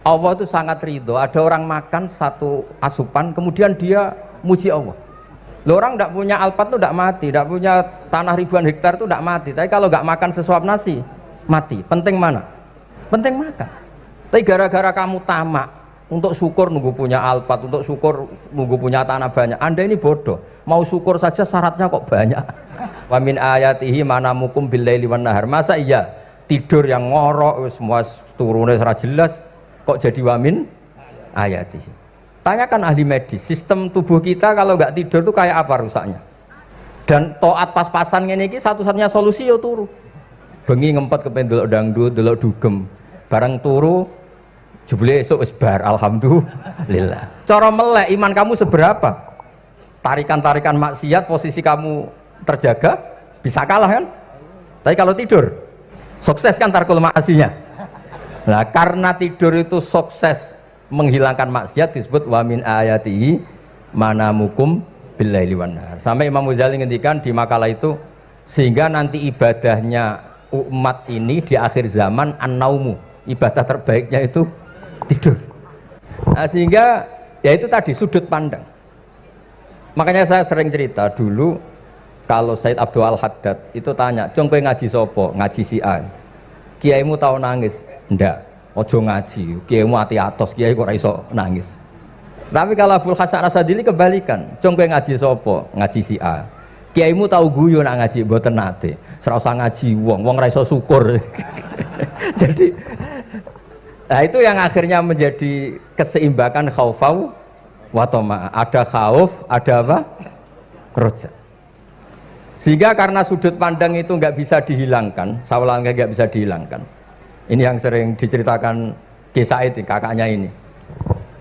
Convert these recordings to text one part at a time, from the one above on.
Allah itu sangat ridho. Ada orang makan satu asupan, kemudian dia muji Allah. Loh, orang tidak punya alpat tuh tidak mati, tidak punya tanah ribuan hektar tuh tidak mati. Tapi kalau nggak makan sesuap nasi, mati. Penting mana? Penting makan. Tapi gara-gara kamu tamak untuk syukur nunggu punya alpat, untuk syukur nunggu punya tanah banyak. Anda ini bodoh. Mau syukur saja syaratnya kok banyak. Wa min ayatihi manamukum billaili wan nahar. Masa iya tidur yang ngorok semua turunnya secara jelas kok jadi wamin ayatihi. Tanyakan ahli medis, sistem tubuh kita kalau nggak tidur tuh kayak apa rusaknya. Dan toat pas-pasan ini satu-satunya solusi yo turu. Bengi ngempet kepen delok dangdut, delok dugem. Barang turu jebule esuk wis bar, alhamdulillah. Cara melek iman kamu seberapa? Tarikan-tarikan maksiat posisi kamu terjaga bisa kalah kan? Tapi kalau tidur sukses kan tarkul maksinya. Nah, karena tidur itu sukses menghilangkan maksiat disebut wa min ayatihi manamukum billaili wan nahar. Sampai Imam Ghazali ngendikan di makalah itu, sehingga nanti ibadahnya umat ini di akhir zaman an-naumu, ibadah terbaiknya itu tidur. Nah, sehingga ya itu tadi sudut pandang. Makanya saya sering cerita dulu kalau Said Abdul Al-Haddad itu tanya, "Cung kowe ngaji sopo?" "Ngaji si A." "Kiaimu tahu nangis?" "Ndak." "Ojo ngaji, kiaimu ati atos, kiai kok ora iso nangis." Tapi kalau Abdul Hasan As-Sadili kebalikan, "Cung kowe ngaji sopo?" "Ngaji si A." "Kiaimu tahu guyu nak ngaji?" "Mboten nate." "Ora usah ngaji wong ora iso syukur." Jadi nah itu yang akhirnya menjadi keseimbangan khaufau wa tama. Ada khauf, ada apa? Roja. Sehingga karena sudut pandang itu nggak bisa dihilangkan, sawalangnya nggak bisa dihilangkan. Ini yang sering diceritakan Ki Said, kakaknya ini.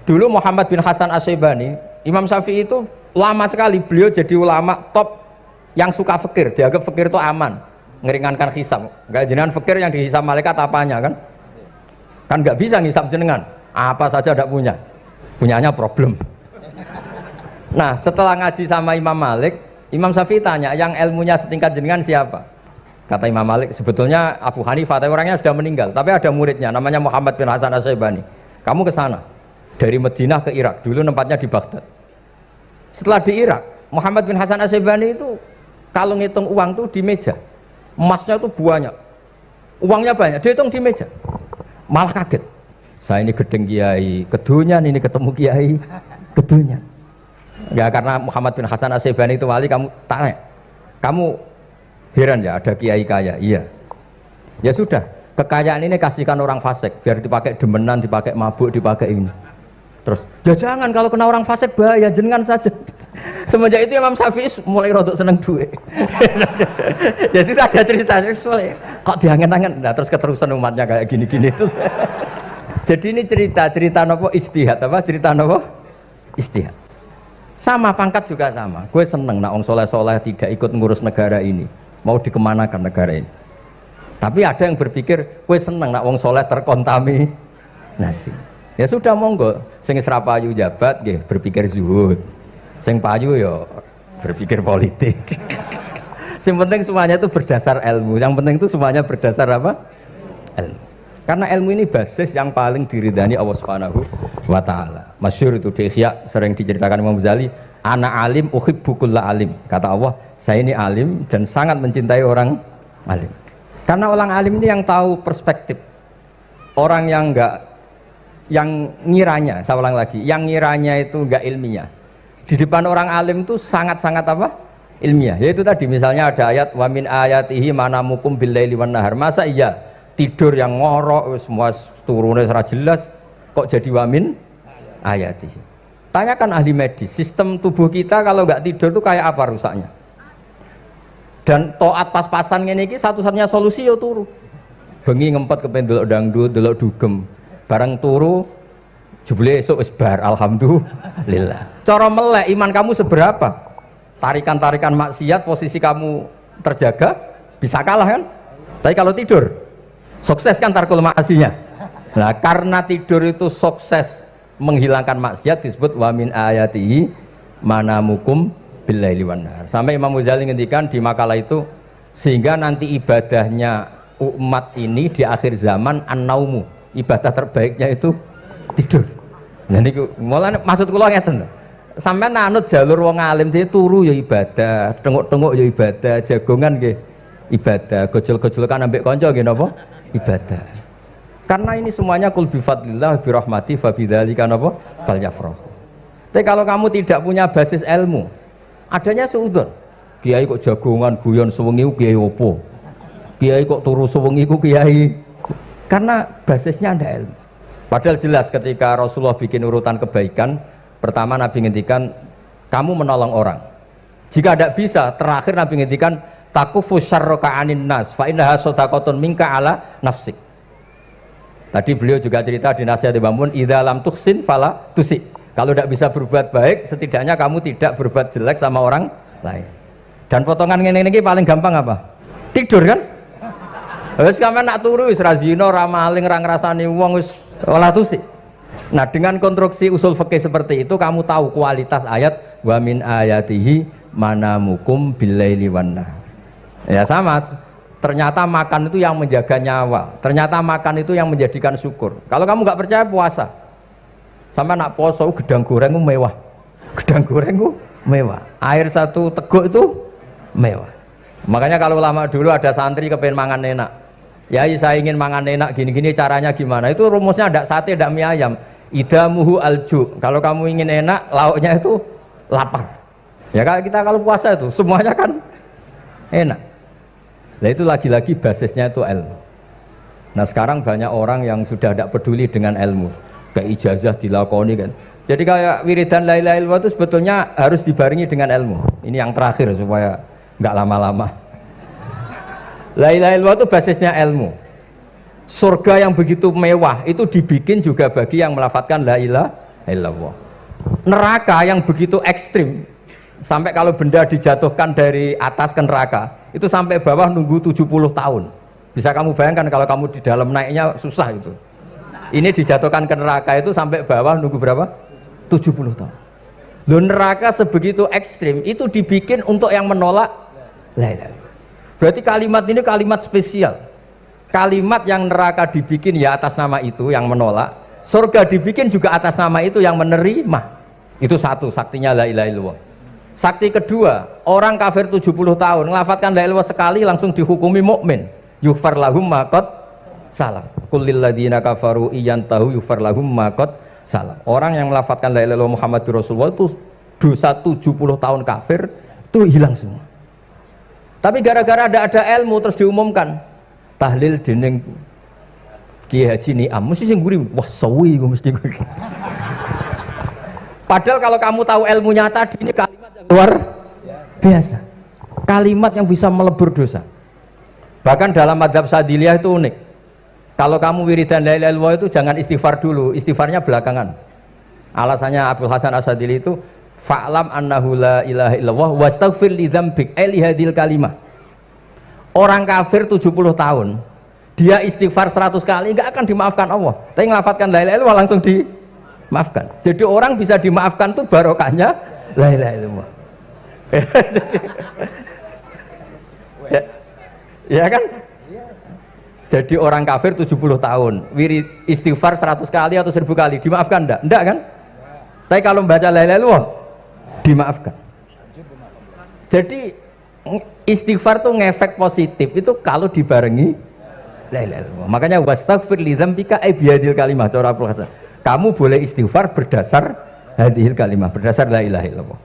Dulu Muhammad bin Hasan Asy-Syaibani, Imam Syafi'i itu lama sekali beliau jadi ulama top yang suka fikir. Dianggap fikir itu aman, ngeringankan hisab. Nggak jenengan fikir yang dihisab malaikat apanya kan? Kan nggak bisa ngisab jenengan. Apa saja tidak punya, punyanya problem. Nah, setelah ngaji sama Imam Malik, Imam Syafi'i tanya, yang ilmunya setingkat jenengan siapa? Kata Imam Malik, sebetulnya Abu Hanifah, tapi orangnya sudah meninggal, tapi ada muridnya namanya Muhammad bin Hasan Asy-Syaibani. Kamu ke sana dari Madinah ke Irak, dulu tempatnya di Baghdad. Setelah di Irak, Muhammad bin Hasan Asy-Syaibani itu kalau ngitung uang tuh di meja, emasnya tuh banyak, uangnya banyak, dihitung di meja. Malah kaget, saya ini gedeng kiai kedunyan, ini ketemu kiai kedunyan. Enggak, karena Muhammad bin Hasan Asy-Syaibani itu wali, kamu tanya, kamu heran ya ada kiai kaya? Iya. Ya sudah, kekayaan ini kasihkan orang fasik biar dipakai demenan, dipakai mabuk, dipakai ini. Terus ya jangan, kalau kena orang fasik bahaya, jenengan saja. Semenjak itu Imam Syafi'i mulai rodok seneng duit. Jadi ada ceritanya kok diangen-angen, nah terus keterusan umatnya kayak gini-gini itu. Jadi ini cerita nopo istihad, apa cerita nopo istihad. Sama pangkat juga sama. Gue seneng nak orang soleh-soleh tidak ikut ngurus negara ini, mau dikemanakan negara ini. Tapi ada yang berpikir, gue seneng nak orang soleh terkontaminasi. Ya sudah monggo, sing serapayu jabat, nggih berpikir zuhud. Sing payu yo berpikir politik. Yang penting semuanya itu berdasar ilmu. Yang penting itu semuanya berdasar apa? Ilmu. Karena ilmu ini basis yang paling diridani Allah Subhanahu wa ta'ala. Masyhur itu di Ihya sering diceritakan Imam Ghazali, ana alim uhibbu kulla alim. Kata Allah, saya ini alim dan sangat mencintai orang alim. Karena orang alim ini yang tahu perspektif. Orang yang enggak, yang ngiranya, saya ulang lagi, yang ngiranya itu enggak ilmiah. Di depan orang alim itu sangat-sangat apa? Ilmiah. Yaitu tadi misalnya ada ayat wa min ayatihi manamukum billaili wan nahar. Masa iya tidur yang ngorok semua turunnya secara jelas kok jadi wamin ayatihi. Tanyakan ahli medis, sistem tubuh kita kalau nggak tidur tuh kayak apa rusaknya. Dan toat pas-pasan ini satu-satunya solusi yo turu. Bengi ngempet kepen delok dangdut, delok dugem. Barang turu jebule esuk wis bar, alhamdulillah. Cara melek iman kamu seberapa? Tarikan-tarikan maksiat posisi kamu terjaga bisa kalah kan? Tapi kalau tidur sukses kan tarkul maksinya. Nah, karena tidur itu sukses menghilangkan maksiat disebut wa min ayatihi manamukum billaili wan nahar. Sampai Imam Ghazali ngendikan di makalah itu, sehingga nanti ibadahnya umat ini di akhir zaman an-naumu, ibadah terbaiknya itu tidur. Nah niku mulane maksud kula ngeten lho. Sampeyan anut jalur wong alim dhewe turu ya ibadah, tengok-tengok ya ibadah, jagongan nggih ibadah, gojol-gojolkan ambek kanca nggih napa? Ibadah. Karena ini semuanya kul bi fadlillah bi rahmati fa bidzalika napa? Falyafrahu. Tapi kalau kamu tidak punya basis ilmu, adanya suudzon. Kiai kok jagongan guyon sewengi kiai opo? Kiai kok turu sewengi ku kiai. Karena basisnya ada ilmu. Padahal jelas ketika Rasulullah bikin urutan kebaikan, pertama Nabi ngendikan kamu menolong orang. Jika tidak bisa, terakhir Nabi ngendikan takufu syarraka anin nas fa innaha shadaqatun minka ala nafsik. Tadi beliau juga cerita di nasihat Imam Mun, idza lam tuhsin fala tusi. Kalau tidak bisa berbuat baik, setidaknya kamu tidak berbuat jelek sama orang lain. Dan potongan ngene iki paling gampang apa? Tidur kan? Wis sampean nak turu wis ra zina, ra maling, ra ngrasani wong wis ora tusi. Nah, dengan konstruksi usul fikih seperti itu kamu tahu kualitas ayat wa min ayatihi manamukum billaili wan nahar. Ya sama, ternyata makan itu yang menjaga nyawa, ternyata makan itu yang menjadikan syukur. Kalau kamu nggak percaya puasa, sampai nak poso gedang goreng mewah, gedang goreng mewah, air satu teguk itu mewah. Makanya kalau lama dulu ada santri kepengen mangan enak, ya saya ingin mangan enak gini-gini caranya gimana, itu rumusnya ada sate, ada mie ayam, idamuhu alju. Kalau kamu ingin enak, lauknya itu lapar. Ya kita kalau puasa itu semuanya kan enak. Nah itu lagi-lagi basisnya itu ilmu. Nah sekarang banyak orang yang sudah tidak peduli dengan ilmu, kayak ijazah dilakoni kan. Jadi kayak wiridan la ilaha illallah itu sebetulnya harus dibarengi dengan ilmu. Ini yang terakhir supaya nggak lama-lama. La ilaha illallah itu basisnya ilmu. Surga yang begitu mewah itu dibikin juga bagi yang melafadzkan la ilaha illallah. Neraka yang begitu ekstrim, sampai kalau benda dijatuhkan dari atas ke neraka itu sampai bawah nunggu 70 tahun. Bisa kamu bayangkan kalau kamu di dalam naiknya susah itu. Ini dijatuhkan ke neraka itu sampai bawah nunggu berapa? 70 tahun. Loh, neraka sebegitu ekstrim itu dibikin untuk yang menolak la ilaha illallah. Berarti kalimat ini kalimat spesial. Kalimat yang neraka dibikin ya atas nama itu yang menolak, surga dibikin juga atas nama itu yang menerima. Itu satu saktinya la ilaha illallah. Sakti kedua, orang kafir 70 tahun ngelafadzkan la ilaha illallah sekali langsung dihukumi mukmin. Yughfar lahum ma qad salaf. Qul lil ladzina kafaru iyantahu yughfar lahum ma qad salaf. Orang yang melafadzkan la ilaha illallah Muhammadur Rasulullah itu dosa 70 tahun kafir itu hilang semua. Tapi gara-gara ada ilmu terus diumumkan tahlil dening Kiai Haji Niam mesti sing nguri wah sawi mesti. Padahal kalau kamu tahu ilmunya tadi ini kalimat yang luar biasa, kalimat yang bisa melebur dosa. Bahkan dalam madzhab Sadiliyah itu unik. Kalau kamu wiridan la ilaha illallah itu jangan istighfar dulu, istighfarnya belakangan. Alasannya Abdul Hasan As-Sadili itu fa'lam annahu la ilaha illallah wastaghfir li dzambik li hadhil kalimah. Orang kafir 70 tahun dia istighfar 100 kali enggak akan dimaafkan Allah. Tapi ngelafadzkan la ilaha illallah langsung dimaafkan. Jadi orang bisa dimaafkan tuh barokahnya la ilaha illallah. Ya kan? Jadi orang kafir 70 tahun wirid istighfar 100 kali atau 1000 kali dimaafkan enggak? Enggak kan? Tapi kalau membaca la ilaha illallah dimaafkan. Jadi istighfar tuh ngefek positif itu kalau dibarengi la ilaha illallah. Makanya wastaghfir li dzambika bihadil kalimah cara Abdul Hasan. Kamu boleh istighfar berdasar hadhil kalimah, berdasar la ilaha illallah.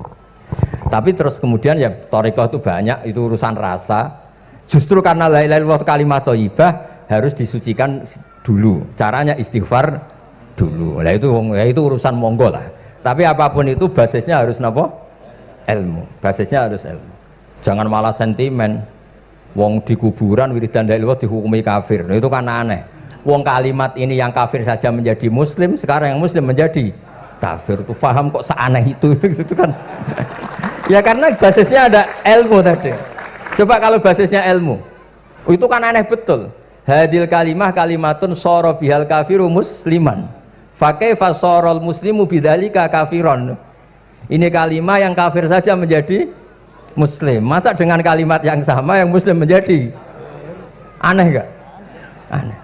Tapi terus kemudian ya thariqah itu banyak, itu urusan rasa. Justru karena la ilaha illallah kalimat thayyibah harus disucikan dulu. Caranya istighfar dulu. Nah itu urusan monggo lah. Tapi apapun itu basisnya harus napa? Ilmu. Basisnya harus ilmu. Jangan malah sentimen. Wong di kuburan wiridan la ilaha illallah dihukumi kafir. Nah, itu kan aneh. Wong kalimat ini yang kafir saja menjadi muslim, sekarang yang muslim menjadi kafir. Itu paham kok seaneh itu gitu kan. Ya karena basisnya ada ilmu tadi. Coba kalau basisnya ilmu. Itu kan aneh betul. Hadil kalimah kalimatun soro bihal kafiru musliman. Fakaifa sorol muslimu bidzalika kafiron. Ini kalimat yang kafir saja menjadi muslim. Masa dengan kalimat yang sama yang muslim menjadi aneh enggak? Aneh.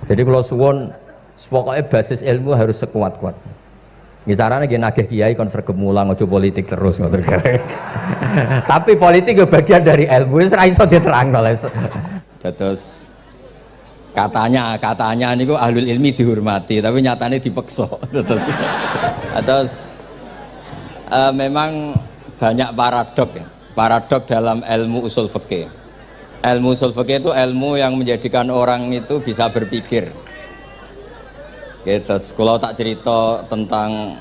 Jadi kalau suwon Pokoknya basis ilmu harus sekuat-kuatnya. Ini caranya gini nagih kiai kon sregep mulang ojo politik terus ngoten. Tapi politik itu bagian dari ilmu, wis ra iso diterangno. Terus katanya niku ahlul ilmi dihormati, tapi nyatanya dipeksa. Terus memang banyak paradok ya. Paradok dalam ilmu usul fikih. Ilmu usul fikih itu ilmu yang menjadikan orang itu bisa berpikir. Gitu. Kalau tak cerita tentang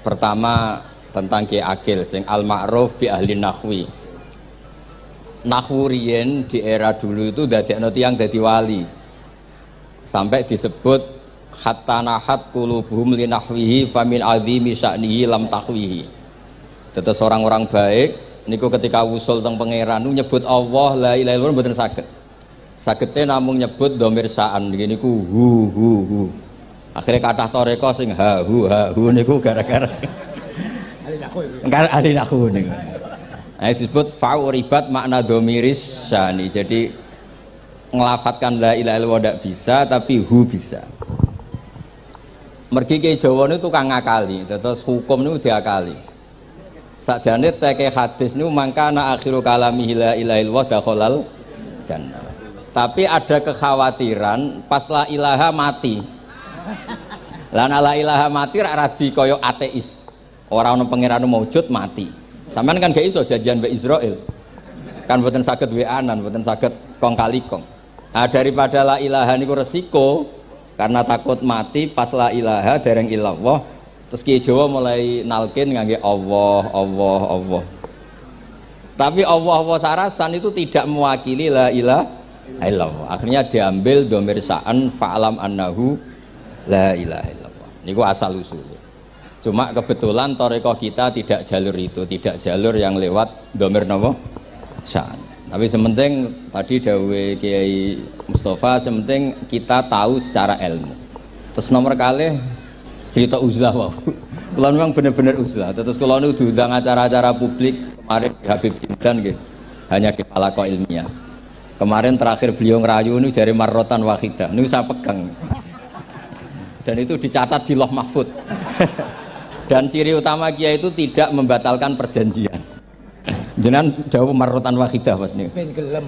pertama tentang Ki Agil sing al-ma'ruf bi ahli nahwi. Nahwu riyen di era dulu itu dadekno tiyang dadi wali. Sampai disebut hatta nahat qulubuhum li nahwihi famin azimi sya'nihi lam tahwihi. Terus orang-orang baik niku ketika usul teng pangeran nyebut Allah la ilaha illallah mboten saged. Sagete namung nyebut dhamir sa'an niku hu. Akhirnya kathah toreko sing ha hu niku gara-gara ahli nahwu niku. Nah, disebut fa'uribat makna dhamiris sya'ni. Jadi ngelafatkan la ilaha illallah tidak bisa tapi hu bisa. Mergi ke Jawa ini tukang ngakali, terus hukum ini diakali. Sakjane teke hadis ini mangkana akhiru kalamihi la ilaha illallah dakhalal jannah. Tapi ada kekhawatiran pas la ilaha mati. Lan la ilaha mati rak radi kaya ateis. Ora ana pangeran maujud mati. Sampeyan kan gak iso janjian mbek Israil. Kan mboten saged weanan, mboten saged kong kali kong. Nah, daripada la ilaha niku resiko karena takut mati pas la ilaha dereng illallah. Terus Ki Jawa mulai nalkin ngangge Allah. Tapi Allah sarasan itu tidak mewakili la ilaha illallah. Akhirnya diambil dhamir sa'an fa'lam annahu la ilaha illallah. Niku asal usulnya. Cuma kebetulan thariqah kita tidak jalur itu, tidak jalur yang lewat dhamir napa? Sa'an. Tapi sementing tadi dawuh Kiai Mustafa, sementing kita tahu secara ilmu. Terus nomor kali cerita uzlah wae. Kula memang bener-bener uzlah. Terus kula nu diundang acara-acara publik kemarin di Habib Jindan nggih. Hanya di palako ilmiah. Kemarin terakhir beliau ngerayu ini jari marrotan wahidah. Ini saya pegang. Dan itu dicatat di Loh Mahfud. Dan ciri utama kiai itu tidak membatalkan perjanjian. Jenengan jauh marrotan wahidah pas niku. Ben gelem.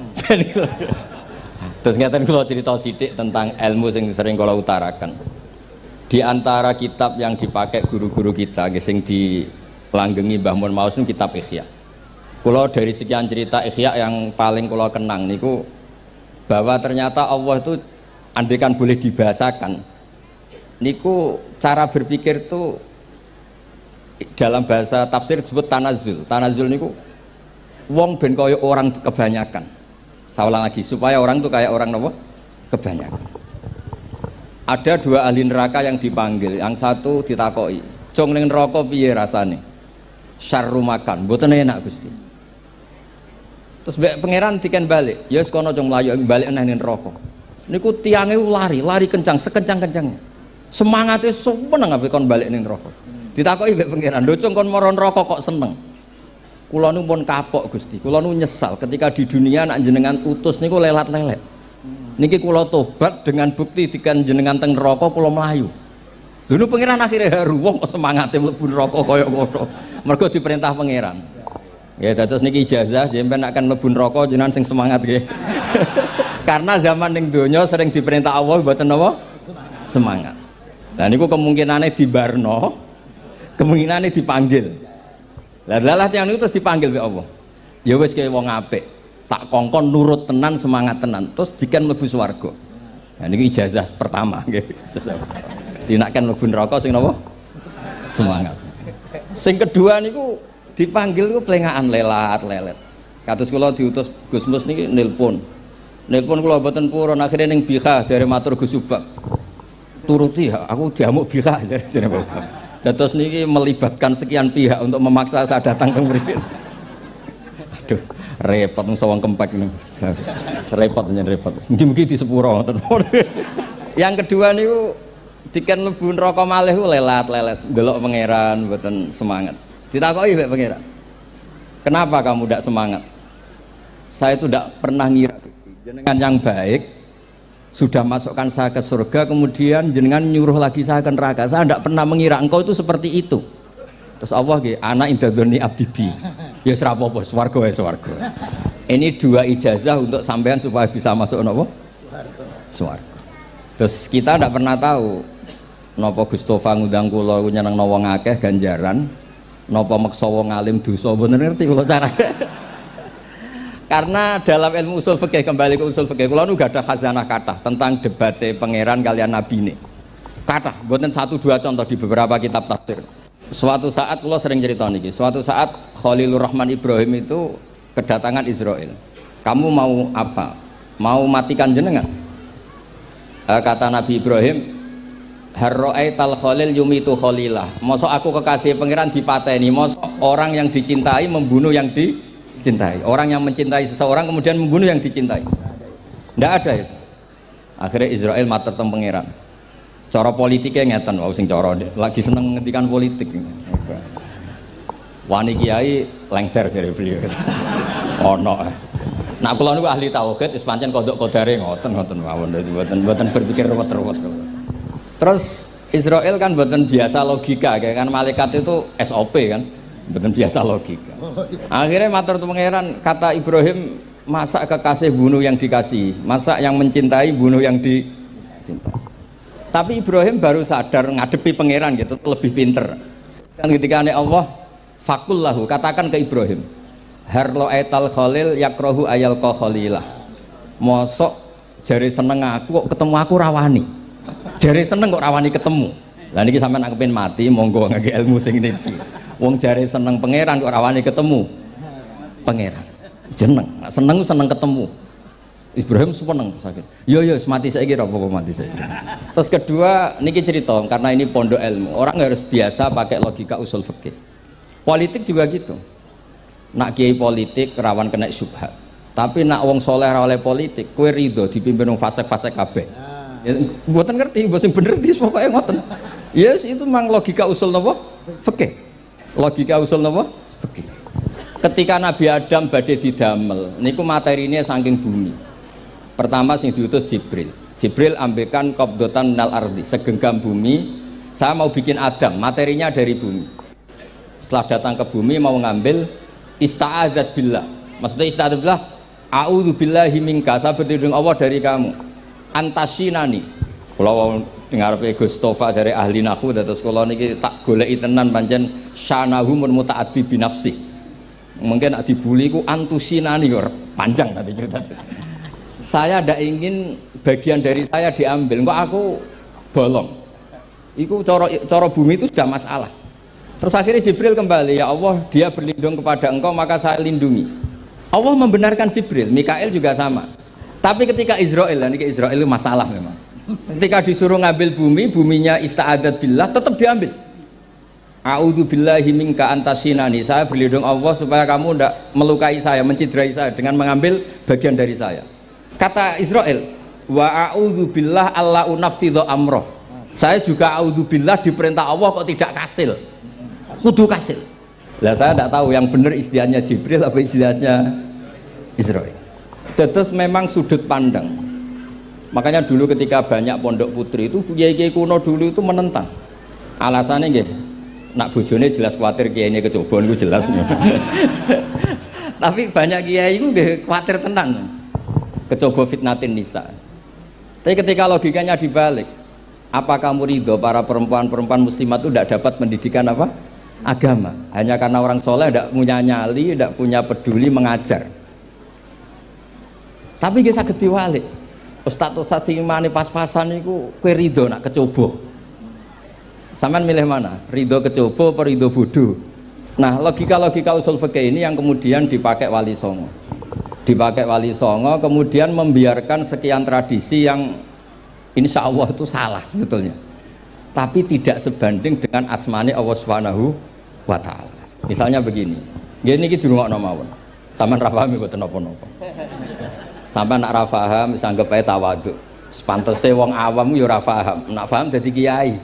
Terus ngeten kula cerita sithik tentang ilmu yang sering kula utarakan. Di antara kitab yang dipakai guru-guru kita sing dilanggengi Mbah Mun Maus niku kitab Ihya. Kula dari sekian cerita Ihya yang paling kula kenang niku bahwa ternyata Allah itu andaikan boleh dibahasakan niku cara berpikir tuh dalam bahasa tafsir disebut tanazul. Tanazul niku wong ben kaya orang kebanyakan. Saya ulang lagi supaya orang tuh kayak orang nopo kebanyakan. Ada dua ahli neraka yang dipanggil, yang satu ditakoki, "Cung ning neraka piye rasane?" "Syarru makan." "Mboten enak, Gusti." Terus mbek pangeran diken balik, "Ya wis kono cung mlayu balik nang neraka." Niku tiange lari kencang, sekencang-kencangnya. Semangatnya seneng ambek kon balik ning neraka. Ditakoki mbek pangeran, "Lho cung kon mara neraka kok seneng?" "Kula nu pun kapok Gusti, kula nu nyesal ketika di dunia nak jenengan utus niku lelat-lelet. Niki kula tobat dengan bukti dikan jenengan teng neraka kula mlayu." Lho nu pangeran akhirnya haru, wong kok semangate mlebu neraka kaya ngono. Mergo diperintah pangeran. Ya terus niki ijazah jenengan akan mlebu neraka jenengan sing semangat nggih. Karena zaman ning donya sering diperintah Allah mboten napa? Semangat. Lah niku kemungkinane dibarno, kemungkinane dipanggil. Lah yang itu terus dipanggil oleh Allah. Ya wis kaya wong apik, tak kongkon nurut tenan, semangat tenan, terus diken mlebu swarga. Nah niki ijazah pertama nggih. Dinaken mlebu neraka sing napa? Semangat. Sing kedua niku dipanggil niku plengakan lelat-lelet. Kados kula diutus Gus Mus niki nelpon. Nelpon kula mboten purun akhirnya ning Bika jare matur Gus Subak. Turuti aku diamuk Bika jare Bapak. Terus niki melibatkan sekian pihak untuk memaksa saya datang ke mriki. Aduh, repot wong sawang kempek niku. Repot nyen repot. Mugi-mugi di sepuro ngoten. Yang kedua niku diken mlebu neraka malih ku lelat-lelet, ndelok pangeran mboten semangat. Ditakoki mbek pangeran. "Kenapa kamu tidak semangat?" "Saya itu tidak pernah ngira jenengan yang baik sudah masukkan saya ke surga, kemudian jenengan nyuruh lagi saya ke neraka. Saya tidak pernah mengira engkau itu seperti itu. Terus Allah nggih, ana indadzoni abdibi. Ya wis ra apa-apa, swarga ya swarga. Ini dua ijazah untuk sampean supaya bisa masuk napa? Swarga. Terus kita tidak pernah tahu napa Gustofa ngundang kula nyenengno wong akeh ganjaran, napa meksa wong alim dosa, mboten ngerti kula carane. Karena dalam ilmu usul fikih, kembali ke usul fikih, kula nu gak ada khazanah kathah tentang debate pangeran kalian nabi ini. Kathah, mboten satu dua contoh di beberapa kitab tafsir. Suatu saat kula sering cerita niki, suatu saat Khalilur Rahman Ibrahim itu kedatangan Israel. Kamu mau apa? Mau matikan jenengan? Kata Nabi Ibrahim, harro'aital khalil yumitu khalilah. Mosok aku kekasih pangeran dipateni, mosok orang yang dicintai membunuh yang dicintai, orang yang mencintai seseorang kemudian membunuh yang dicintai. Tidak ada itu. Akhirnya Israel matur teng pangeran. Cara politiknya ngeten, wau sing cara lagi seneng ngendikan politik. Wani kiai lengser jare beliau. Ono. Nah kula niku ahli tauhid wis pancen kodok kodare ngoten mawon, mboten berpikir ruwet-ruwet. Terus Israel kan mboten biasa logika, kayak kan malaikat itu SOP kan, mboten biasa logika. Akhirnya matur tu pangeran, kata Ibrahim, masa kekasih bunuh yang dikasih, masa yang mencintai bunuh yang dicintai. Tapi Ibrahim baru sadar ngadepi pangeran gitu, lebih pinter. Kan ketika Allah fakullahu, katakan ke Ibrahim, harlo aital khalil yakrohu ayal ko khalilah. Mosok jari seneng aku kok ketemu aku rawani. Jari seneng kok rawani ketemu. Lah niki sampean angepin mati, monggo ngangge ilmu sing niki. Wong jari seneng pangeran kok rawani ketemu pangeran. Jeneng, seneng ketemu. Ibrahim seneng sakit. Yo mati saiki ora apa-apa mati saiki. Terus kedua niki cerita karena ini pondok ilmu. Orang harus biasa pakai logika usul fikih. Politik juga gitu. Nak kiai politik rawan kena syubhat. Tapi nak wong soleh ra oleh politik, kowe ridho dipimpin wong fasik-fasik kabeh. Ya, mboten ngerti, mbok sing bener dis pokoke ngoten. Yes, itu memang logika usul napa? Fikih. Logika usul napa? Fikih. Ketika Nabi Adam badhe didamel, niku materinya saking bumi. Pertama sing diutus Jibril. Jibril ambekan qabdatan minal ardi, segenggam bumi. Saya mau bikin Adam, materinya dari bumi. Setelah datang ke bumi mau ngambil ista'adzat billah. Maksudnya ista'adzat billah, a'udzu billahi minka, saya berlindung Allah dari kamu. Antasinani. Kalau ngarepe Gustofa dari ahli nahwu terus kula niki tak goleki tenan pancen syanahu muta'addi bi nafsi. Mungkin nak dibuli ku antusinani kok panjang nanti cerita. Saya tidak ingin bagian dari saya diambil, kok aku bolong. Itu coro bumi itu sudah masalah. Terus akhirnya Jibril kembali, ya Allah dia berlindung kepada engkau maka saya lindungi. Allah membenarkan Jibril, Mikail juga sama. Tapi ketika Israel, ini Israel itu masalah memang. Ketika disuruh ngambil bumi, buminya ista'adat billah, tetap diambil. A'udzu billahi minka antasinani, saya berlindung Allah supaya kamu tidak melukai saya, mencidrai saya dengan mengambil bagian dari saya. Kata Israel, wa a'udzu billah alla unaffidhu amroh. Saya juga a'udzu billah diperintah Allah kok tidak kasil. Kudu kasil. Lah saya tidak tahu yang benar istilahnya Jibril apa istilahnya Israel. Terus memang sudut pandang. Makanya dulu ketika banyak pondok putri itu kiai-kiai kuno dulu itu menentang. Alasannya nggih, nak bojone jelas khawatir kiainya kecobaan itu jelas. Tapi banyak kiai itu nggih khawatir tenan. Kecoba fitnatin nisa. Tapi ketika logikanya dibalik, apa kamu ridho para perempuan-perempuan muslimat itu tidak dapat pendidikan apa? Agama. Hanya karena orang soleh tidak punya nyali, tidak punya peduli mengajar. Tapi kita saged diwalik. Ustadz sing mane pas-pasan niku kowe ridho nak kecoba. Sampean milih mana? Ridho kecoba apa ridho bodoh? Nah, logika-logika usul fikih ini yang kemudian dipakai Wali Songo. Dipakai Wali Songo kemudian membiarkan sekian tradisi yang insya Allah itu salah sebetulnya, tapi tidak sebanding dengan asmani Allah Subhanahu wa ta'ala. Misalnya begini, gini iki dirungokno mawon sampean ra paham mboten napa-napa, sampean nak ra paham wis anggap ae tawadhu, pantese wong awam yo ora paham, nak paham dadi kiai.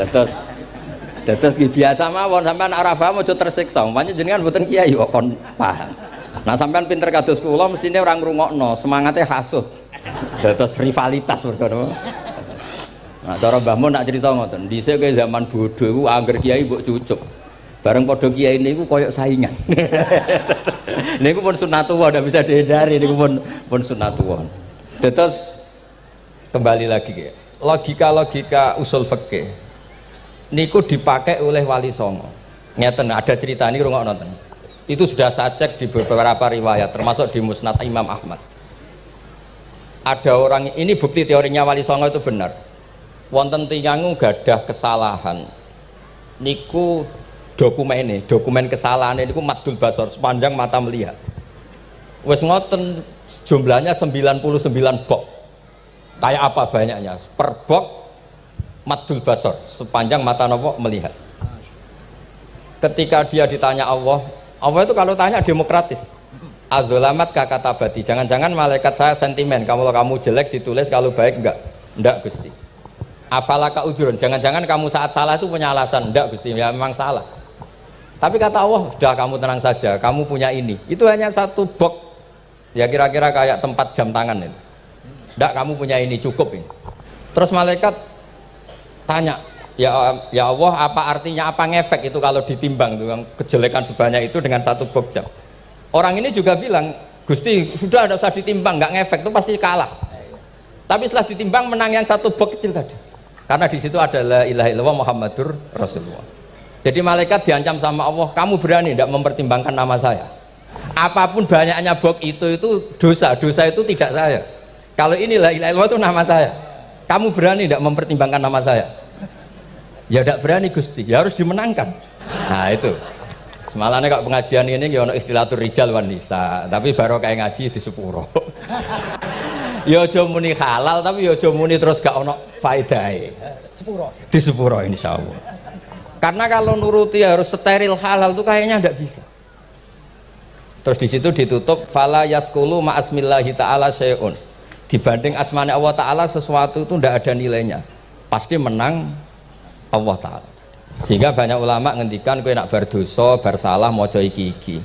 Terus biasa mawon, sampean nak ra paham aja tersiksa, umpamane jenengan mboten kiai kok kon paham. Nah sampean pinter kados kula mestine ora ngrungokno, semangate hasud. Terus rivalitas mergo. Nah, cara Mbah Mun nak cerita ngoten, dhisik ke zaman bodoh iku angger kiai mbok cucuk. Bareng padha kiai niku koyok saingan. Niku pun sunatullah ndak bisa dihindari, niku pun sunatullah. Terus kembali lagi ya. Logika usul fikih niku dipakai oleh Wali Songo. Ngeten ada cerita ini rungokno nonton. Itu sudah saya cek di beberapa riwayat termasuk di Musnad Imam Ahmad. Ada orang ini bukti teorinya Wali Songo itu benar. Wonten tiyang gadah kesalahan niku dokumen kesalahan niku maddul basar sepanjang mata melihat wis ngoten jumlahnya 99 bok kayak apa banyaknya per bok maddul basar sepanjang mata nopo melihat. Ketika dia ditanya Allah itu kalau tanya demokratis adzolamat kakatabati, jangan-jangan malaikat saya sentimen kalau kamu jelek ditulis kalau baik enggak Gusti. Afalaka udhurun, jangan-jangan kamu saat salah itu punya alasan. Enggak Gusti, ya memang salah. Tapi kata Allah, sudah kamu tenang saja, kamu punya ini. Itu hanya satu box, ya kira-kira kayak tempat jam tangan itu. Enggak, kamu punya ini, cukup ini. Terus malaikat tanya, ya Allah, apa artinya, apa ngefek itu kalau ditimbang dengan kejelekan sebanyak itu dengan satu box jam. Orang ini juga bilang, Gusti, sudah ada usah ditimbang, nggak ngefek, itu pasti kalah. Tapi setelah ditimbang menang yang satu box kecil tadi. Karena di situ ada la ilaha illallah Muhammadur Rasulullah. Jadi malaikat diancam sama Allah, kamu berani tidak mempertimbangkan nama saya? Apapun banyaknya box itu dosa itu tidak saya. Kalau ini la ilaha illallah itu nama saya. Kamu berani tidak mempertimbangkan nama saya? Ya tidak berani Gusti, ya harus dimenangkan. Nah itu. Semalahnya kalau pengajian ini ya ono istilatur rijal wan nisa, tapi baru kayak ngaji di sepuro. Ya aja muni halal tapi ya aja muni terus gak ono faedahe. Di sepuro insyaallah. Karena kalau nuruti harus steril halal itu kayaknya ndak bisa. Terus di situ ditutup fala yaskulu ma asmillahi taala syai'un. Dibanding asmane Allah taala sesuatu itu ndak ada nilainya. Pasti menang Allah taala. Sehingga banyak ulama ngendikan kowe nak berdosa, bersalah maca iki.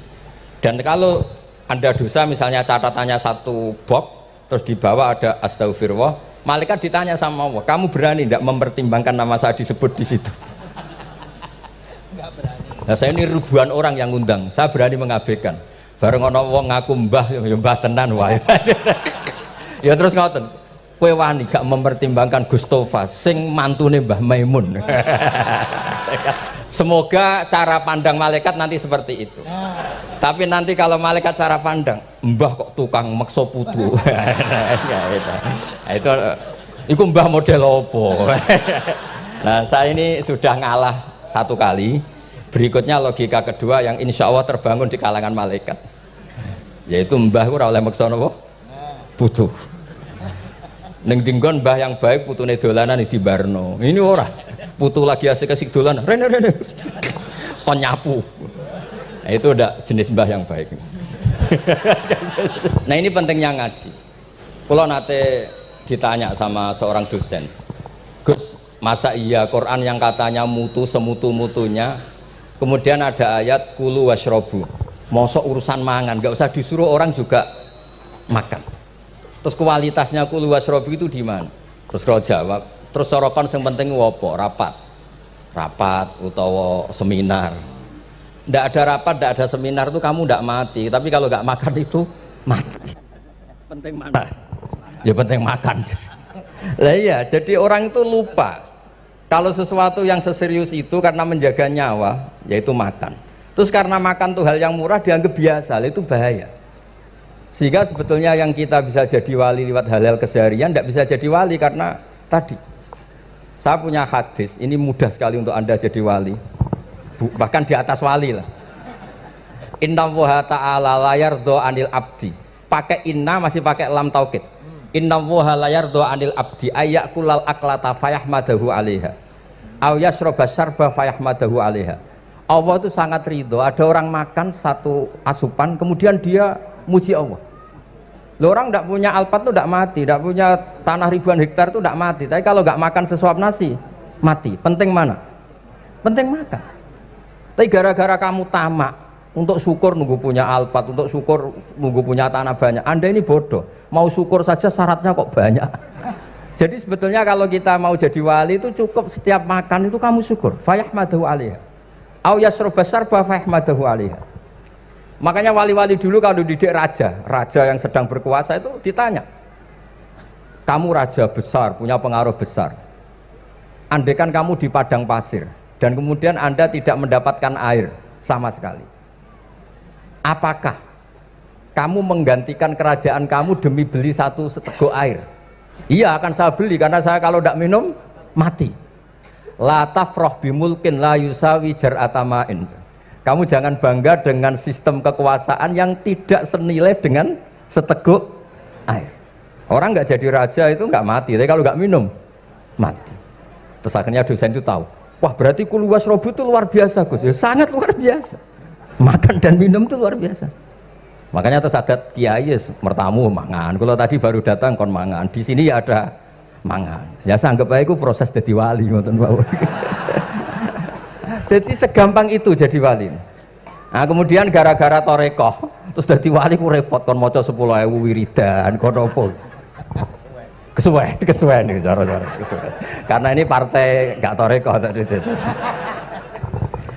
Dan kalau Anda dosa misalnya catatannya satu box terus di bawah ada astagfirullah, malaikat ditanya sama Allah, kamu berani tidak mempertimbangkan nama saya disebut di situ? Enggak berani. Nah saya ini ribuan orang yang ngundang, saya berani mengabaikan. Bareng ono wong ngaku mbah, ya mbah tenan wae. Ya terus ngoten, kowe wani gak mempertimbangkan Gustofa sing mantune Mbah Maimun. Semoga cara pandang malaikat nanti seperti itu. Tapi nanti kalau malaikat cara pandang, mbah kok tukang maksa putu. Itu mbah model opo. Nah saya ini sudah ngalah satu kali. Berikutnya logika kedua yang insya Allah terbangun di kalangan malaikat, yaitu mbah ora oleh maksa napa putu. Ning dinggon mbah yang baik putune dolanan di barno. Ini ora putu lagi asik-asik dolanan. Rene. Kon nyapu. Nah, itu udah jenis mbah yang baik. Nah ini pentingnya ngaji. Kalau nate ditanya sama seorang dosen, Gus, masa iya Quran yang katanya mutu semutu-mutunya, kemudian ada ayat kulu washrobu, mosok urusan mangan, gak usah disuruh orang juga makan. Terus kualitasnya kulu washrobu itu di mana? Terus kalau jawab, terus sorokan yang penting wopo, rapat utawa seminar. Tidak ada rapat, tidak ada seminar itu kamu tidak mati. Tapi kalau nggak makan itu mati. Penting mana? Ya penting makan. Lah iya, jadi orang itu lupa kalau sesuatu yang seserius itu karena menjaga nyawa, yaitu makan. Terus karena makan tuh hal yang murah dianggap biasa, itu bahaya. Sehingga sebetulnya yang kita bisa jadi wali lewat hal-hal keseharian tidak bisa jadi wali karena tadi. Saya punya hadis, ini mudah sekali untuk Anda jadi wali. Bahkan di atas wali lah. Inna woha ta'ala layar do anil abdi. Pakai inna masih pakai lam taukid. Inna woha layar do anil abdi ayak kulal aklata fayahmadahu alaiha aw yasroba syarba fayahmadahu alaiha. Allah itu sangat ridho ada orang makan satu asupan kemudian dia muji Allah. Loh, orang tidak punya alpat itu tidak mati, tidak punya tanah ribuan hektar itu tidak mati. Tapi kalau nggak makan sesuap nasi mati. Penting mana? Penting makan. Tapi gara-gara kamu tamak untuk syukur nunggu punya alpat, untuk syukur nunggu punya tanah banyak, Anda ini bodoh. mau syukur saja syaratnya kok banyak. Jadi sebetulnya kalau kita mau jadi wali itu cukup setiap makan itu kamu syukur. Fayahmadahu alaiha. Au yasroba syarba fayahmadahu alaiha. Makanya wali-wali dulu kalau didik raja yang sedang berkuasa itu ditanya, kamu raja besar, punya pengaruh besar. Andaikan kamu di padang pasir dan kemudian Anda tidak mendapatkan air sama sekali, apakah kamu menggantikan kerajaan kamu demi beli satu seteguk air? Iya, akan saya beli karena saya kalau tidak minum mati. La tafrah bimulkin la yusawi jar'atamain. Kamu jangan bangga dengan sistem kekuasaan yang tidak senilai dengan seteguk air. Orang nggak jadi raja itu nggak mati, tapi kalau nggak minum mati. Terus akhirnya dosen itu tahu, wah berarti kulu wasrobu itu luar biasa Gus, ya, sangat luar biasa. Makan dan minum itu luar biasa. Makanya terus adat kiai mertamu mangan. Kalau tadi baru datang kon mangan, di sini ya ada mangan. Ya sanggep aja itu proses jadi wali ngoten mawon. Jadi segampang itu jadi wali. Nah kemudian gara-gara torekoh terus jadi wali ku repot kon maca 10.000 wiridan kon opo. Kesuwen nih cara-cara kesuwen. Karena ini partai gak torekoh tadi.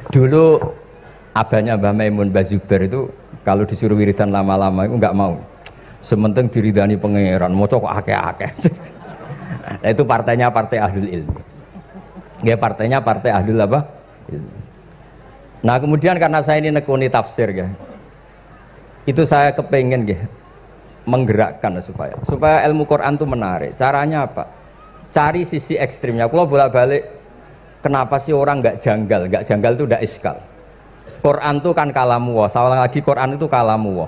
Dulu abahnya Mbah Maimun Mbah Zubair itu kalau disuruh wiridan lama-lama itu nggak mau. Sementing diridani pangeran, mau kok akeh-akeh. Nah, itu partainya partai ahlul ilmi. Ya partainya partai ahlul apa? Ilmi. Nah kemudian karena saya ini nekuni tafsir ya, itu saya kepengen ya menggerakkan supaya ilmu Quran itu menarik. Caranya apa? Cari sisi ekstrimnya. Kalau bolak-balik, kenapa sih orang nggak janggal? Nggak janggal itu udah iskal. Quran itu kan kalamu, salah lagi Quran itu kalamu.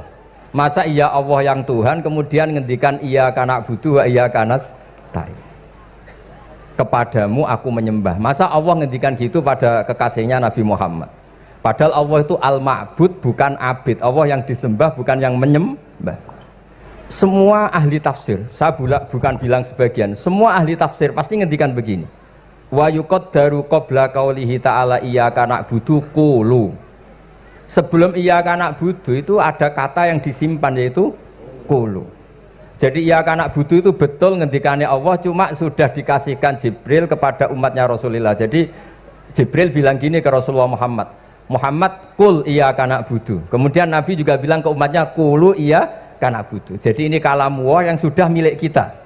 Masa iya Allah yang Tuhan kemudian ngendikan iya kanak budu wa iya kanas tai. Kepadamu aku menyembah. Masa Allah ngendikan gitu pada kekasihnya Nabi Muhammad. Padahal Allah itu al-ma'bud bukan abid. Allah yang disembah bukan yang menyembah. Semua ahli tafsir, saya bukan bilang sebagian, semua ahli tafsir pasti ngendikan begini. Wa yuqaddaru qabla qaulihi ta'ala iyyaka na'budu qulu. Sebelum iyyaka na'budu itu ada kata yang disimpan yaitu qulu. Jadi iyyaka na'budu itu betul ngendikannya Allah, cuma sudah dikasihkan Jibril kepada umatnya Rasulullah. Jadi Jibril bilang gini ke Rasulullah Muhammad, Muhammad qul iyyaka na'budu. Kemudian Nabi juga bilang ke umatnya qulu iyyaka na'budu. Jadi ini kalam Allah yang sudah milik kita.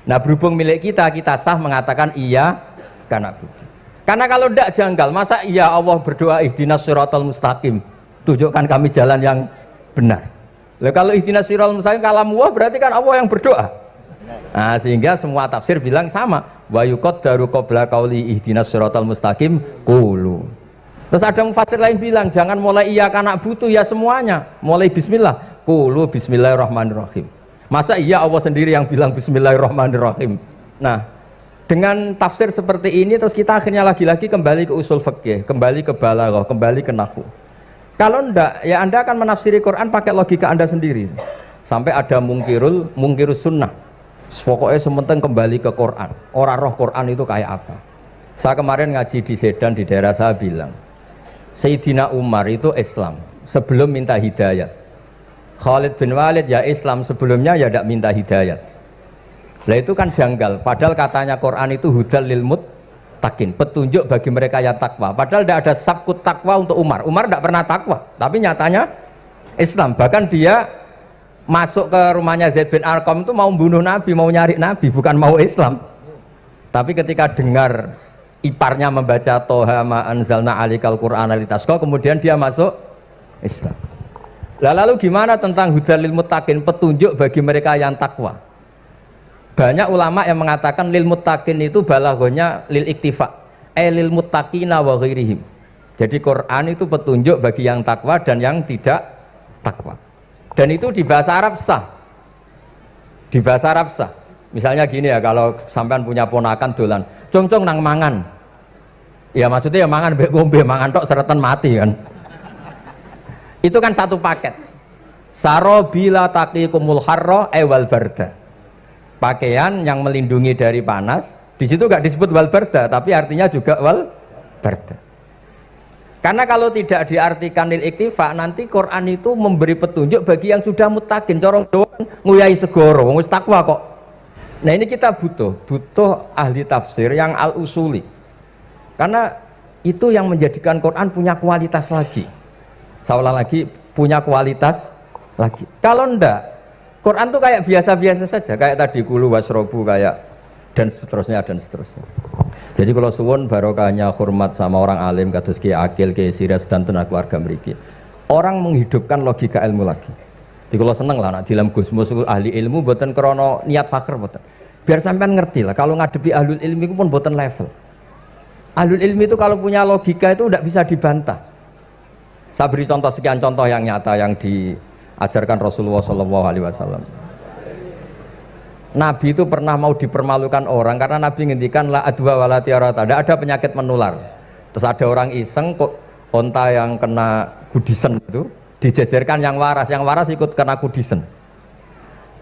Nah berhubung milik kita, kita sah mengatakan iyyaka na'budu. Karena kalau tidak janggal, masa iya Allah berdoa ihdinas siratal mustaqim, tunjukkan kami jalan yang benar. Lalu kalau ihdinas siratal mustaqim kalam Allah berarti kan Allah yang berdoa. Nah sehingga semua tafsir bilang sama, wa yuqaddaru qabla qauli ihdinas siratal mustaqim qulu. Terus ada mufassir lain bilang jangan mulai iyyaka na'budu ya semuanya, mulai bismillah. Qulu bismillahirrahmanirrahim. Masa iya Allah sendiri yang bilang bismillahirrahmanirrahim. Nah dengan tafsir seperti ini terus kita akhirnya lagi-lagi kembali ke usul fikih, kembali ke balaghah, kembali ke nahwu. Kalau ndak ya Anda akan menafsiri Quran pakai logika Anda sendiri. Sampai ada mungkirus sunnah. Pokoknya sementing kembali ke Quran. Orang roh Quran itu kayak apa? Saya kemarin ngaji di Sedan di daerah saya bilang, Sayyidina Umar itu Islam sebelum minta hidayat. Khalid bin Walid ya Islam sebelumnya ya tidak minta hidayat. Lah itu kan janggal, padahal katanya Quran itu hudal lil muttaqin, petunjuk bagi mereka yang takwa. Padahal tidak ada sabkut takwa untuk Umar. Umar tidak pernah takwa, tapi nyatanya Islam. Bahkan dia masuk ke rumahnya Zaid bin Arqam itu mau bunuh Nabi, mau nyari Nabi, bukan mau Islam. Tapi ketika dengar iparnya membaca Toha ma anzalna alikal Qur'ana litasqa, kemudian dia masuk Islam. Lalu gimana tentang hudal lil muttaqin, petunjuk bagi mereka yang takwa? Banyak ulama yang mengatakan lil muttaqin itu balaghahnya lil iktifa, lil muttaqina wa ghairihim. Jadi Quran itu petunjuk bagi yang takwa dan yang tidak takwa. Dan itu di bahasa Arab sah. Di bahasa Arab sah. Misalnya gini ya, kalau sampean punya ponakan dolan, cong-cong nang mangan. Ya maksudnya ya mangan mbek ngombe, mangan tok seretan mati kan. Itu kan satu paket. Sarobila taqikumul harra wal barda. Pakaian yang melindungi dari panas, di situ nggak disebut wal barda, tapi artinya juga wal barda. Karena kalau tidak diartikan lil iktifa, nanti Quran itu memberi petunjuk bagi yang sudah mutakin. Corong doang nguyai segoro, wis takwa kok. Nah ini kita butuh ahli tafsir yang al-usuli. Karena itu yang menjadikan Quran punya kualitas lagi. Seolah lagi punya kualitas lagi. Kalau ndak, Quran tuh kayak biasa-biasa saja, kayak tadi kulu wasrobu kayak dan seterusnya dan seterusnya. Jadi kalau suwun barokahnya hormat sama orang alim kados Ki Akil, Ki Siras dan tenaga keluarga mriki. Orang menghidupkan logika ilmu lagi. Jadi kalau seneng lah nak dalam Gusmus ahli ilmu boten krono niat fakir boten. Biar sampean ngerti lah kalau ngadepi ahlul ilmi itu pun boten level. Ahlul ilmi itu kalau punya logika itu tidak bisa dibantah. Saya beri contoh sekian contoh yang nyata yang diajarkan Rasulullah SAW. Nabi itu pernah mau dipermalukan orang karena Nabi ngendikan la adwa wala tiarata, tidak ada penyakit menular. Terus ada orang iseng kok onta yang kena kudisen itu dijejerkan yang waras ikut kena kudisen.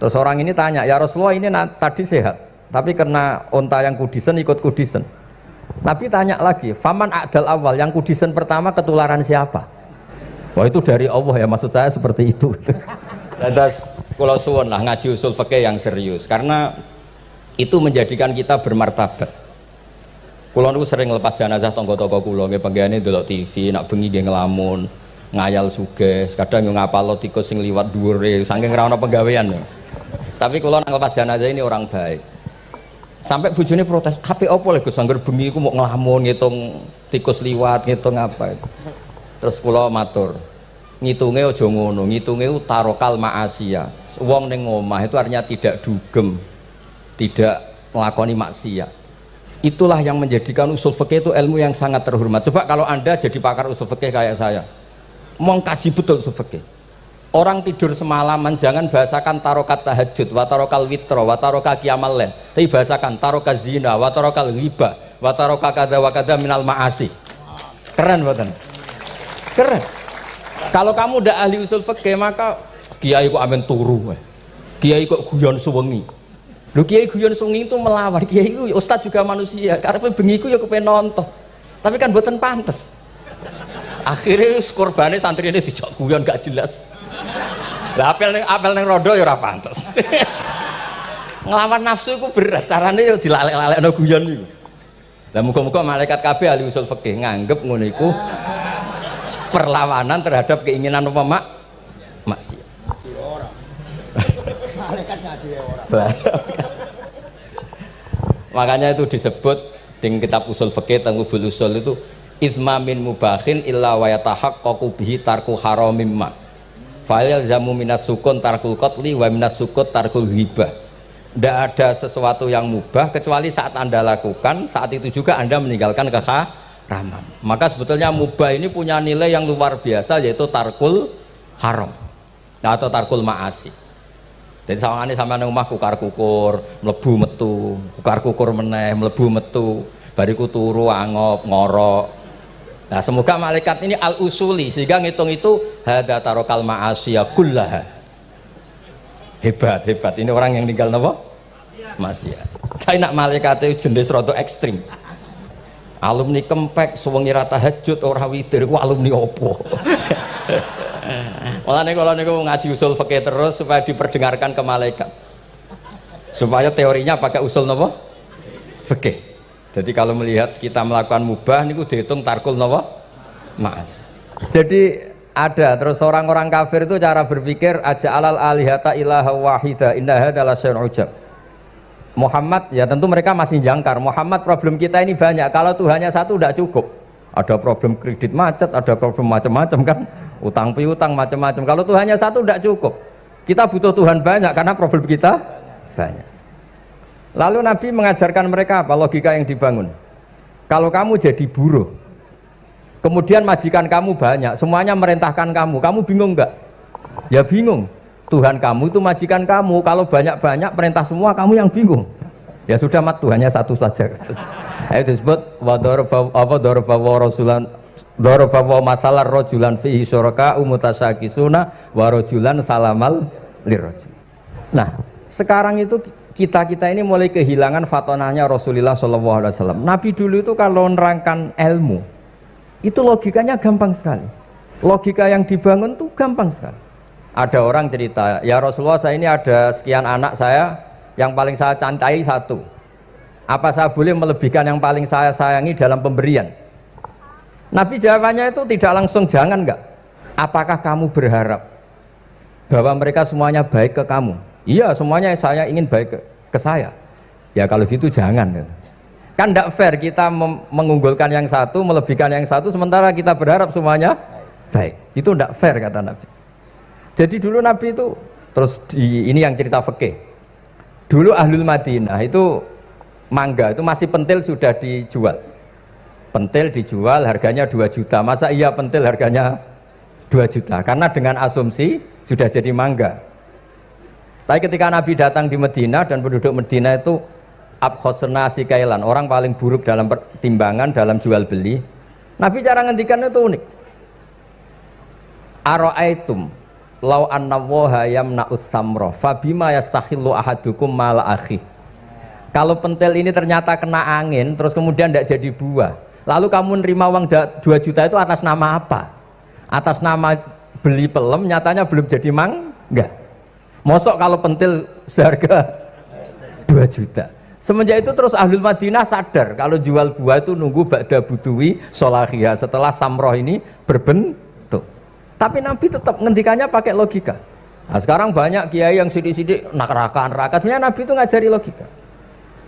Terus orang ini tanya, ya Rasulullah ini tadi sehat, tapi kena onta yang kudisen ikut kudisen. Nabi tanya lagi, faman a'dal awal, yang kudisen pertama ketularan siapa? Wah itu dari Allah ya, maksud saya seperti itu. Terus kalau suwun lah ngaji usul fikih yang serius, karena itu menjadikan kita bermartabat. Kulo niku sering lepas jenazah tangga-tangga kulo, nggih penggene delok TV, nak bengi nggih ngelamun, ngayal sugih, kadang yo ngapalo tikus sing liwat dhuwure, saking ora ana penggawean. Tapi kulo nang lepas jenazah ini orang baik. Sampai bojone protes, "HP opo lho Gus, angger bengi ku mau ngelamun, ngitung tikus liwat, ngitung apa." Terus kulo matur, ngitunge aja ngono, ngitunge tarokal ma'asiyah. Wong ning omah itu artinya tidak dugem, tidak melakoni maksiat. Itulah yang menjadikan usul fikih itu ilmu yang sangat terhormat. Coba kalau Anda jadi pakar usul fikih kayak saya, mengkaji betul usul fikih. Orang tidur semalaman jangan bahasakan tarokat tahajud, wa tarokal witro, wa taroka qiyamal lail. Tapi bahasakan taroka zina, wa tarokal ghibah, wa taroka kada wa kada minal ma'asi. Keren buatan? Keren. Kalau kamu udah ahli usul fikih maka kiai kok amen turu, kiai kok guyon suwengi. Lho kiai guyon suwengi itu melawan, kiai itu ustaz juga manusia, karepe bengi iku ya kepen nonton. Tapi kan mboten pantes. Akhirnya korbane santri ini dijak guyon gak jelas. Lah apel ning rodo ya ora pantes. Nglawan nafsu iku berat, carane ya dilalek-lalekno guyon iku. Lah muga-muga malaikat kabeh ahli usul fikih nganggep ngono iku perlawanan terhadap keinginan apa maksiat. Malaikat ngaji orang. Makanya itu disebut di kitab usul fikih Tanghubul Usul itu izma min mubahin illa wa yatahaqqaqu bihi tarku haramim ma. Fa'il zamu minas sukun tarkul qatli wa minas sukut tarkul hibah. Tidak ada sesuatu yang mubah kecuali saat Anda lakukan, saat itu juga Anda meninggalkan keharaman. Maka sebetulnya mubah ini punya nilai yang luar biasa, yaitu tarkul haram atau tarkul ma'asi. Jadi sawangane sampean nang omah kukar kukur, mlebu metu, kukar kukur meneh, mlebu metu, bariku turu angop ngorok. Nah, semoga malaikat ini al-usuli sehingga ngitung itu hadza tarokal ma'asiya kullaha. Hebat. Ini orang yang tinggal napa? Maksiat. Tapi nak malaikat itu jenis rada ekstrim. Alumni kempek suwengi ra tahajud ora witir ku alumni opo? Mulane kalau niku ngaji usul fikih terus supaya diperdengarkan ke malaikat. Supaya teorinya pakai usul napa? Fikih. Jadi kalau melihat kita melakukan mubah niku dihitung tarkul napa? Ma'as. Jadi ada terus orang-orang kafir itu cara berpikir aja'alal alihata ilaha wahida inna hadza lasyai'un ujab. Muhammad ya tentu mereka masih jangkar. Muhammad problem kita ini banyak. Kalau Tuhannya satu tidak cukup. Ada problem kredit macet, ada problem macam-macam kan. Utang piutang macam-macam. Kalau Tuhannya satu tidak cukup. Kita butuh Tuhan banyak karena problem kita banyak. Lalu Nabi mengajarkan mereka apa logika yang dibangun. Kalau kamu jadi buruh, kemudian majikan kamu banyak, semuanya merintahkan kamu bingung nggak? Ya bingung. Tuhan kamu itu majikan kamu, kalau banyak-banyak perintah semua kamu yang bingung. Ya sudah mat Tuhannya satu saja. Itu disebut darabawa masalah rojulan fihi syuraka umutasakisuna warojulan salamal lirrojul. Nah sekarang itu kita ini mulai kehilangan fatonahnya Rasulullah SAW. Nabi dulu itu kalau nerangkan ilmu Itu logikanya gampang sekali. Logika yang dibangun tuh gampang sekali. Ada orang cerita, ya Rasulullah, saya ini ada sekian anak saya, yang paling saya cintai satu. Apa saya boleh melebihkan yang paling saya sayangi dalam pemberian? Nabi jawabannya itu tidak langsung, jangan enggak. Apakah kamu berharap bahwa mereka semuanya baik ke kamu? Iya, semuanya saya ingin baik ke saya. Ya kalau gitu jangan. Kan tidak fair kita mengunggulkan yang satu, melebihkan yang satu, sementara kita berharap semuanya baik. Itu tidak fair, kata Nabi. Jadi dulu Nabi itu, terus ini yang cerita fikih. Dulu Ahlul Madinah itu mangga itu masih pentil sudah dijual. Pentil dijual harganya 2 juta. Masa iya pentil harganya 2 juta? Karena dengan asumsi sudah jadi mangga. Tapi ketika Nabi datang di Madinah dan penduduk Madinah itu abkhosna sikailan, orang paling buruk dalam pertimbangan dalam jual beli. Nabi cara ngendikan itu unik. Ara'aitum law anna waha yamna'us samra fabima yastakhillu ahadukum mala akhi. Kalau pentil ini ternyata kena angin terus kemudian tidak jadi buah, lalu kamu nerima uang 2 juta itu atas nama apa? Atas nama beli pelem, nyatanya belum jadi mangga. Mosok kalau pentil seharga 2 juta. Semenjak itu terus Ahlul Madinah sadar kalau jual buah itu nunggu ba'da buduwi solahiyah, setelah samroh ini berbentuk. Tapi Nabi tetap ngendikannya pakai logika. Nah, sekarang banyak kiai yang sidik-sidik neraka-neraka. Sebenarnya Nabi itu ngajari logika.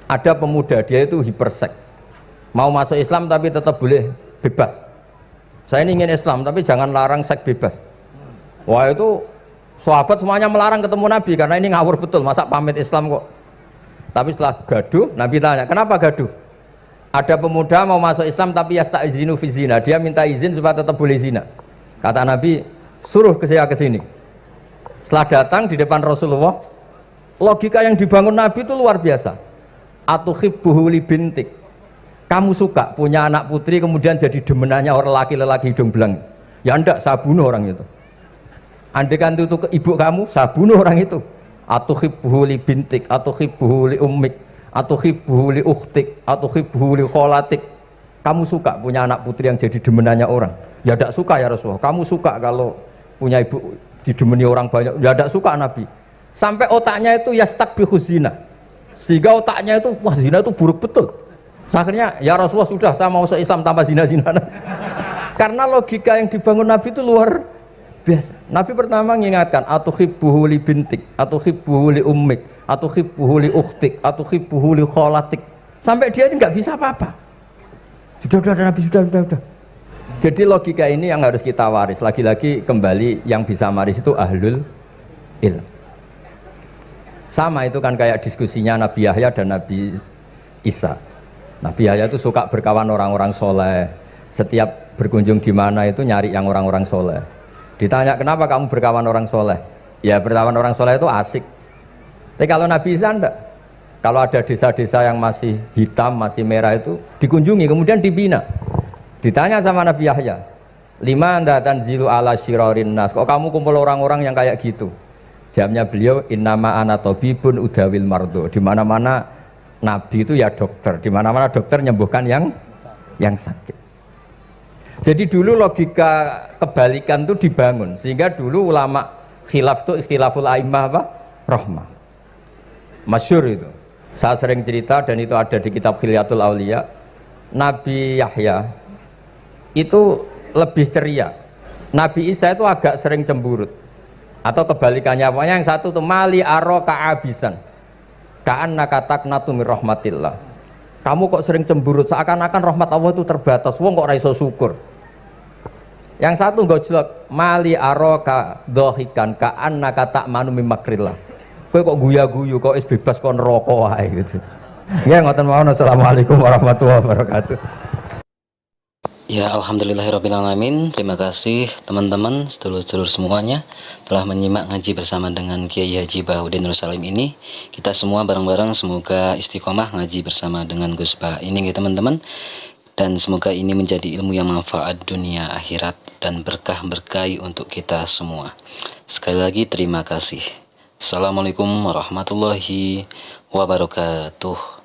Ada pemuda, dia itu hipersek, mau masuk Islam tapi tetap boleh bebas. Saya ini ingin Islam tapi jangan larang seks bebas. Wah, itu sahabat semuanya melarang ketemu Nabi karena ini ngawur betul, masa pamit Islam kok. Tapi setelah gaduh, Nabi tanya, kenapa gaduh? Ada pemuda mau masuk Islam tapi yasta'izinu fi zina, dia minta izin supaya tetap boleh zina. Kata Nabi, suruh saya ke sini. Setelah datang di depan Rasulullah, logika yang dibangun Nabi itu luar biasa. Atuhibbuhu li bintik. Kamu suka punya anak putri kemudian jadi demenannya orang laki-laki hidung belang? Ya enggak, saya bunuh orang itu. Andaikan itu ke ibu kamu, saya bunuh orang itu. Atuhibbuhu li bintik, atuhibbuhu li ummik, atuhibbuhu li ukhtik, atuhibbuhu li kholatik. Kamu suka punya anak putri yang jadi demenannya orang? Ya tidak suka ya Rasulullah. Kamu suka kalau punya ibu didemeni orang banyak? Ya tidak suka Nabi. Sampai otaknya itu yastakbihu zina, sehingga otaknya itu, wah zina itu buruk betul. Akhirnya ya Rasulullah sudah, saya mau se-Islam tanpa zina-zina. Karena logika yang dibangun Nabi itu luar biasa. Nabi pertama mengingatkan, atuhibbuhu li bintik, atuhibbuhu li ummik, atuhibbuhu li ukhtik, atuhibbuhu li kholatik. Sampai dia ini nggak bisa apa-apa. Sudah Nabi, sudah. Jadi logika ini yang harus kita waris. Lagi-lagi kembali yang bisa waris itu ahlul ilm. Sama itu kan kayak diskusinya Nabi Yahya dan Nabi Isa. Nabi Yahya itu suka berkawan orang-orang soleh. Setiap berkunjung di mana itu nyari yang orang-orang soleh. Ditanya kenapa kamu berkawan orang soleh? Ya berkawan orang soleh itu asik. Tapi kalau Nabi Isa enggak. Kalau ada desa-desa yang masih hitam, masih merah itu dikunjungi kemudian dibina. Ditanya sama Nabi Yahya, lima anda tanzilu ala syirarin nas, kok kamu kumpul orang-orang yang kayak gitu? Jawabnya beliau, innama ana tabibun udawil mardo. Di mana-mana Nabi itu ya dokter, di mana-mana dokter nyembuhkan yang sakit. Jadi dulu logika kebalikan itu dibangun, sehingga dulu ulama khilaf itu ikhtilaful a'immah apa? Rahmah. Masyhur itu. Saya sering cerita dan itu ada di kitab Khilyatul Auliya. Nabi Yahya itu lebih ceria. Nabi Isa itu agak sering cemburut. Atau kebalikannya, pokoknya yang satu tuh mali aro ka'abisan ka'annaka taqnatu mir rahmatillah. Kamu kok sering cemburut, seakan-akan rahmat Allah itu terbatas, wong kok ra iso syukur. Yang satu enggak jelek, mali aro ka dhahikan ka'annaka ta'manu mim makrillah. Kowe kok guya-guyu, kok is bebas kok neraka wae gitu. Ya ngoten mawon. Assalamualaikum warahmatullahi wabarakatuh. Ya, alhamdulillahirrabbilalamin. Terima kasih teman-teman, sedulur-sedulur semuanya telah menyimak ngaji bersama dengan Kiai Haji Bahuddin Nur Salim ini. Kita semua bareng-bareng semoga istiqomah ngaji bersama dengan Gus Bah ini ya teman-teman. Dan semoga ini menjadi ilmu yang manfaat dunia akhirat dan berkah-berkahi untuk kita semua. Sekali lagi terima kasih. Assalamualaikum warahmatullahi wabarakatuh.